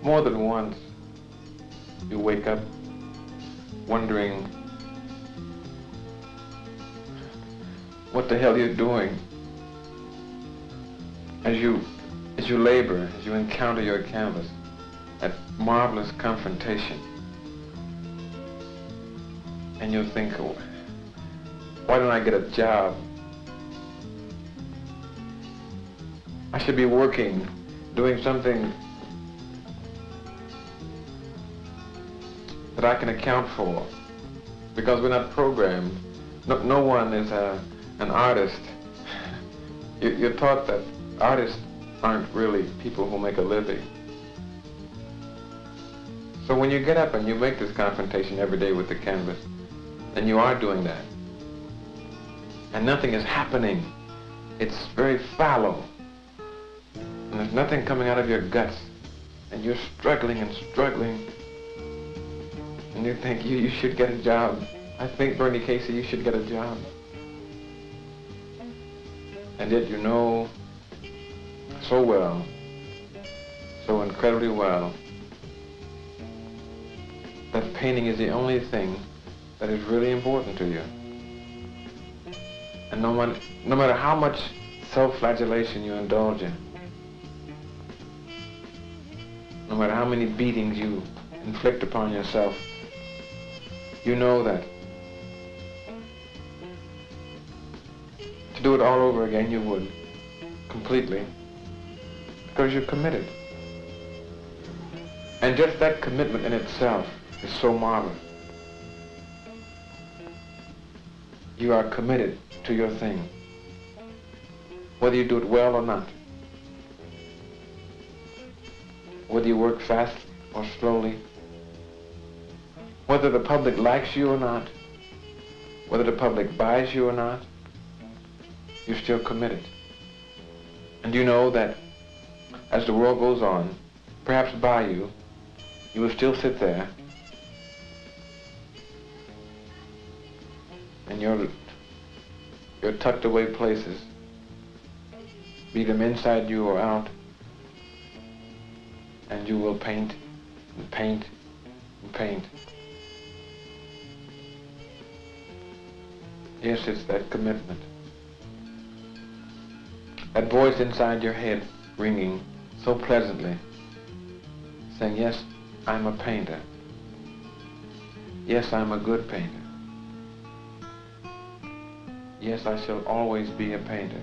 more than once, you wake up wondering what the hell you're doing as you labor, as you encounter your canvas, that marvelous confrontation. And you'll think, oh, why don't I get a job? I should be working, doing something that I can account for, because we're not programmed. No one is an artist. You're taught that artists aren't really people who make a living. So when you get up and you make this confrontation every day with the canvas, and you are doing that, and nothing is happening, it's very fallow, and there's nothing coming out of your guts, and you're struggling and struggling, and you think you should get a job. I think, Bernie Casey, you should get a job. And yet you know so well, so incredibly well, that painting is the only thing that is really important to you. And no matter how much self-flagellation you indulge in, no matter how many beatings you inflict upon yourself, you know that to do it all over again you would, completely, because you're committed. And just that commitment in itself is so marvelous. You are committed to your thing, whether you do it well or not, whether you work fast or slowly, whether the public likes you or not, whether the public buys you or not, you're still committed. And you know that as the world goes on, perhaps by you will still sit there in your tucked away places, be them inside you or out, and you will paint and paint and paint. Yes, it's that commitment. That voice inside your head ringing so pleasantly, saying, yes, I'm a painter. Yes, I'm a good painter. Yes, I shall always be a painter.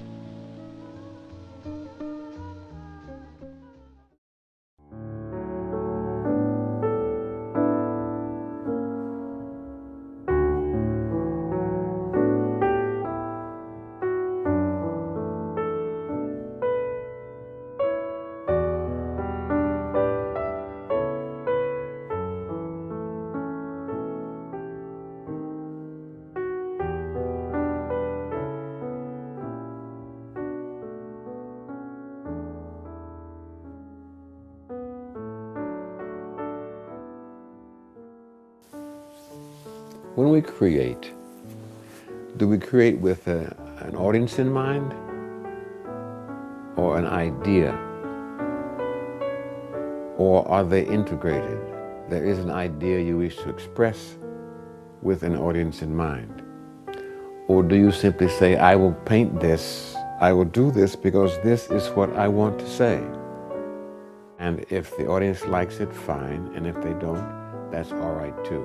When we create, do we create with an audience in mind or an idea? Or are they integrated? There is an idea you wish to express with an audience in mind. Or do you simply say, I will paint this, I will do this because this is what I want to say. And if the audience likes it, fine, and if they don't, that's all right too.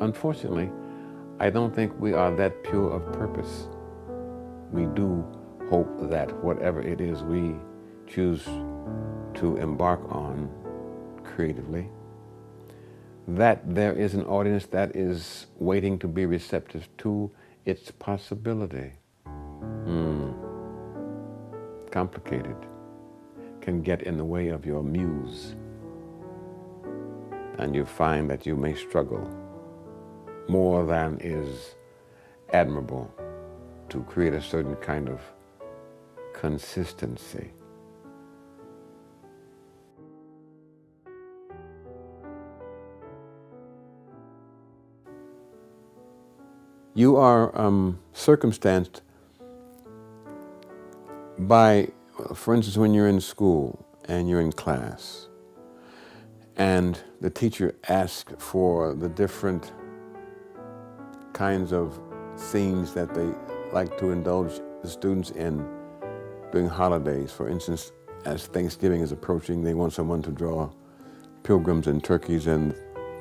Unfortunately, I don't think we are that pure of purpose. We do hope that whatever it is we choose to embark on creatively, that there is an audience that is waiting to be receptive to its possibility. Complicated, can get in the way of your muse, and you find that you may struggle more than is admirable to create a certain kind of consistency. You are circumstanced by, for instance, when you're in school and you're in class, and the teacher asks for the different kinds of scenes that they like to indulge the students in during holidays. For instance, as Thanksgiving is approaching, they want someone to draw pilgrims and turkeys and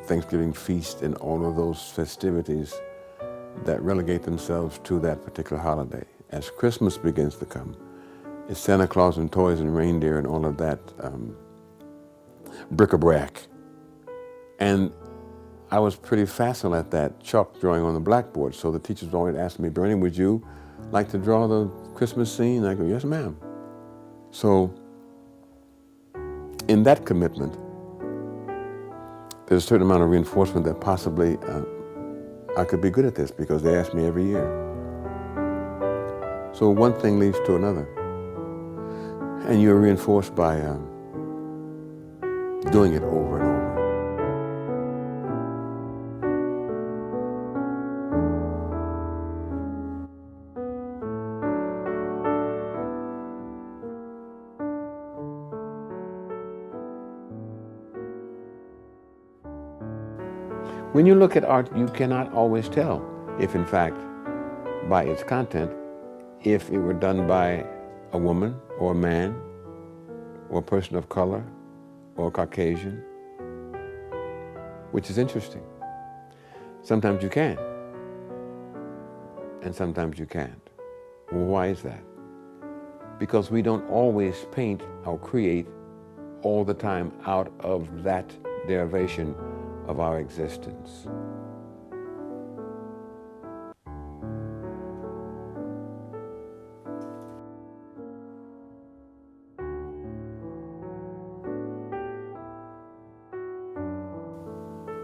Thanksgiving feast and all of those festivities that relegate themselves to that particular holiday. As Christmas begins to come, it's Santa Claus and toys and reindeer and all of that bric-a-brac. And I was pretty facile at that chalk drawing on the blackboard, so the teachers always asked me, Bernie, would you like to draw the Christmas scene? I go, yes, ma'am. So in that commitment, there's a certain amount of reinforcement that possibly I could be good at this because they ask me every year. So one thing leads to another. And you're reinforced by doing it over and over. When you look at art, you cannot always tell if, in fact, by its content, if it were done by a woman or a man or a person of color or a Caucasian, which is interesting. Sometimes you can, and sometimes you can't. Well, why is that? Because we don't always paint or create all the time out of that derivation of our existence.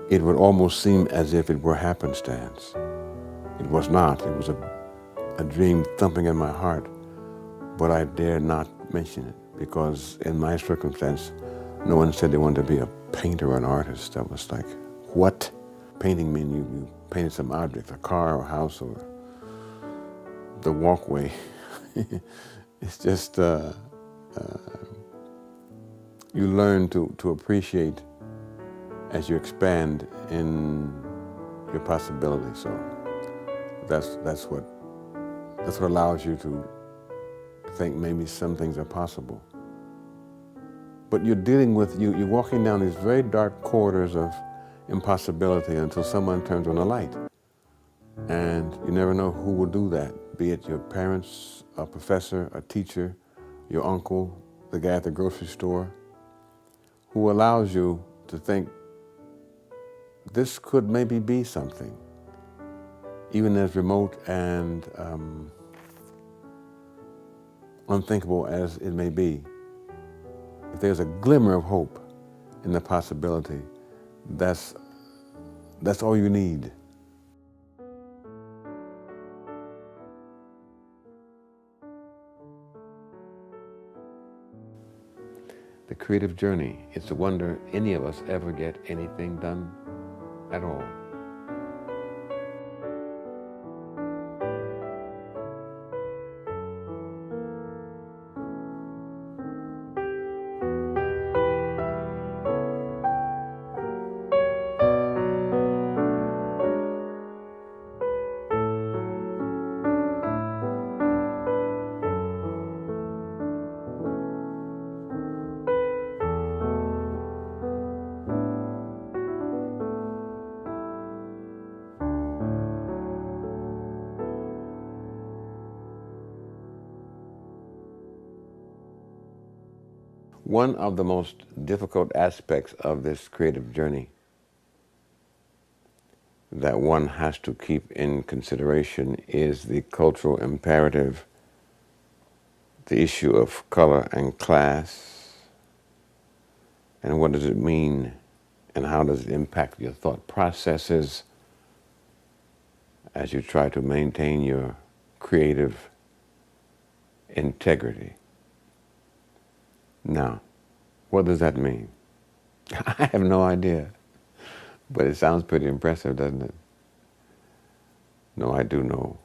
It would almost seem as if it were happenstance. It was not. It was a dream thumping in my heart, but I dare not mention it because in my circumstance, no one said they wanted to be a painter or an artist. I was like, what? Painting mean you painted some object, a car or a house or the walkway. It's just, you learn to appreciate as you expand in your possibility. So that's what allows you to think maybe some things are possible. But you're dealing with, you're walking down these very dark corridors of impossibility until someone turns on a light. And you never know who will do that, be it your parents, a professor, a teacher, your uncle, the guy at the grocery store, who allows you to think, this could maybe be something, even as remote and unthinkable as it may be. If there's a glimmer of hope in the possibility, that's all you need. The creative journey, it's a wonder any of us ever get anything done at all. One of the most difficult aspects of this creative journey that one has to keep in consideration is the cultural imperative, the issue of color and class, and what does it mean and how does it impact your thought processes as you try to maintain your creative integrity. Now, what does that mean? I have no idea, but it sounds pretty impressive, doesn't it? No, I do know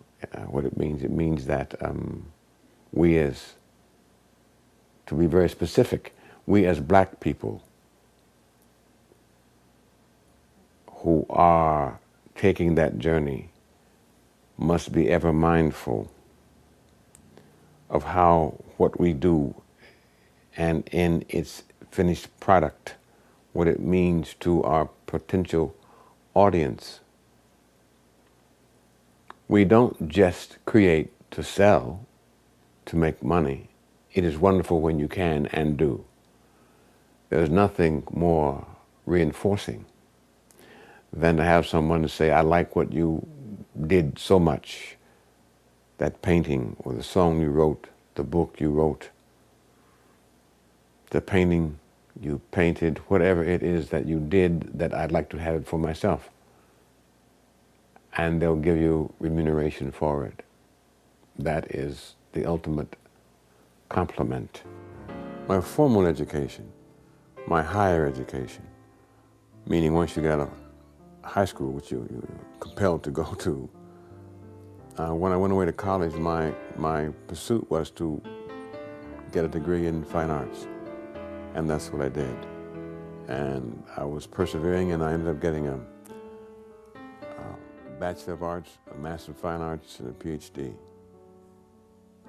what it means. It means that to be very specific, we as black people who are taking that journey must be ever mindful of how what we do and in its finished product, what it means to our potential audience. We don't just create to sell, to make money. It is wonderful when you can and do. There's nothing more reinforcing than to have someone say, I like what you did so much, that painting or the song you wrote, the book you wrote, the painting you painted, whatever it is that you did, that I'd like to have it for myself. And they'll give you remuneration for it. That is the ultimate compliment. My formal education, my higher education, meaning once you got a high school, which you're compelled to go to, when I went away to college, my pursuit was to get a degree in fine arts. And that's what I did. And I was persevering, and I ended up getting a Bachelor of Arts, a Master of Fine Arts, and a Ph.D.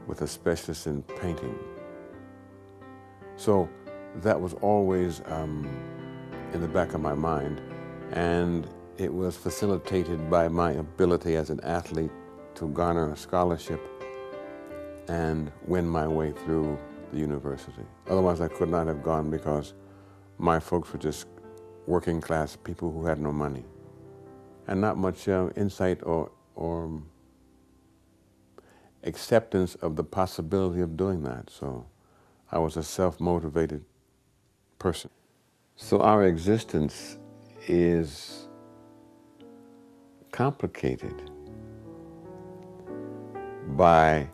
with a specialist in painting. So that was always in the back of my mind, and it was facilitated by my ability as an athlete to garner a scholarship and win my way through the university. Otherwise, I could not have gone, because my folks were just working class people who had no money and not much insight or acceptance of the possibility of doing that. So I was a self-motivated person. So our existence is complicated by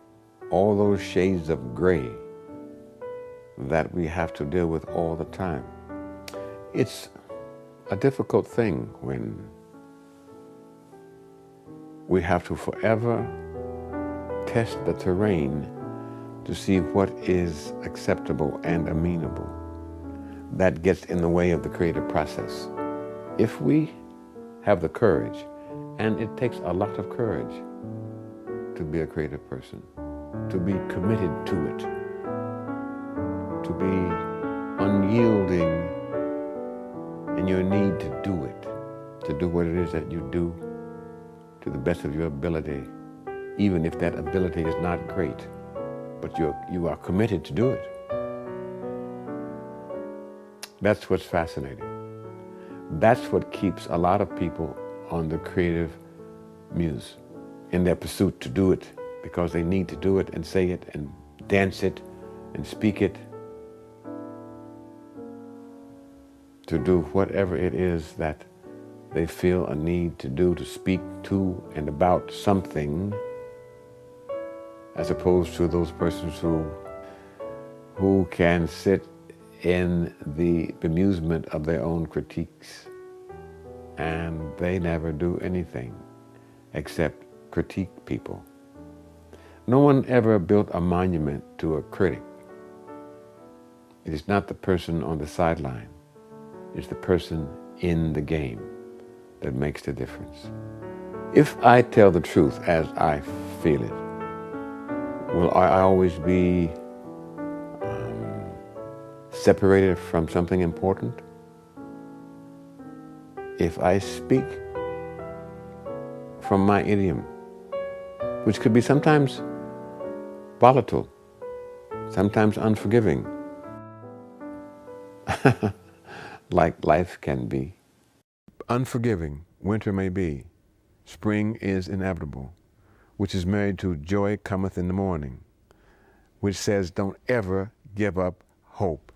all those shades of gray that we have to deal with all the time. It's a difficult thing when we have to forever test the terrain to see what is acceptable and amenable. That gets in the way of the creative process. If we have the courage, and it takes a lot of courage to be a creative person, to be committed to it, to be unyielding in your need to do it, to do what it is that you do to the best of your ability, even if that ability is not great, but you are committed to do it. That's what's fascinating. That's what keeps a lot of people on the creative muse, in their pursuit to do it, because they need to do it and say it and dance it and speak it, to do whatever it is that they feel a need to do, to speak to and about something, as opposed to those persons who can sit in the bemusement of their own critiques, and they never do anything except critique people. No one ever built a monument to a critic. It is not the person on the sideline. It's the person in the game that makes the difference. If I tell the truth as I feel it, will I always be separated from something important? If I speak from my idiom, which could be sometimes volatile, sometimes unforgiving, like life can be. Unforgiving, winter may be, spring is inevitable, which is married to joy cometh in the morning, which says don't ever give up hope.